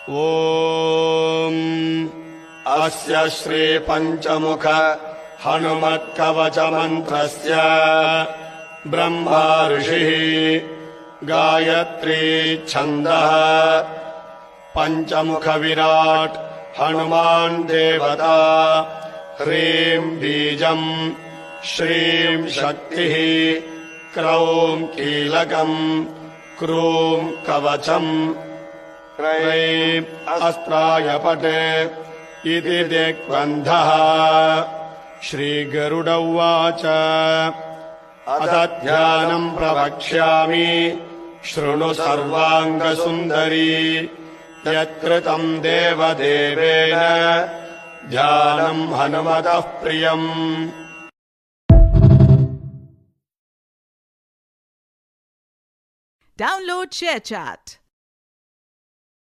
ॐ अस्य श्री पंचमुख हनुमत्कवचमन्त्रस्य ब्रह्मा ऋषिः गायत्री छन्दः पंचमुख विराट हनुमान् देवता ह्रीं बीजम् श्रीं शक्तिः क्रौं कीलकम् क्रूं कवचम् क्रैं अस्त्राय पटे इति दिग्बन्धः। श्रीगरुड उवाच अथ ध्यानम् प्रवक्ष्यामि शृणु सर्वाङ्गसुन्दरी यत्कृतम् देवदेवेन ध्यानम् हनुमतः प्रियम्। Download ShareChat.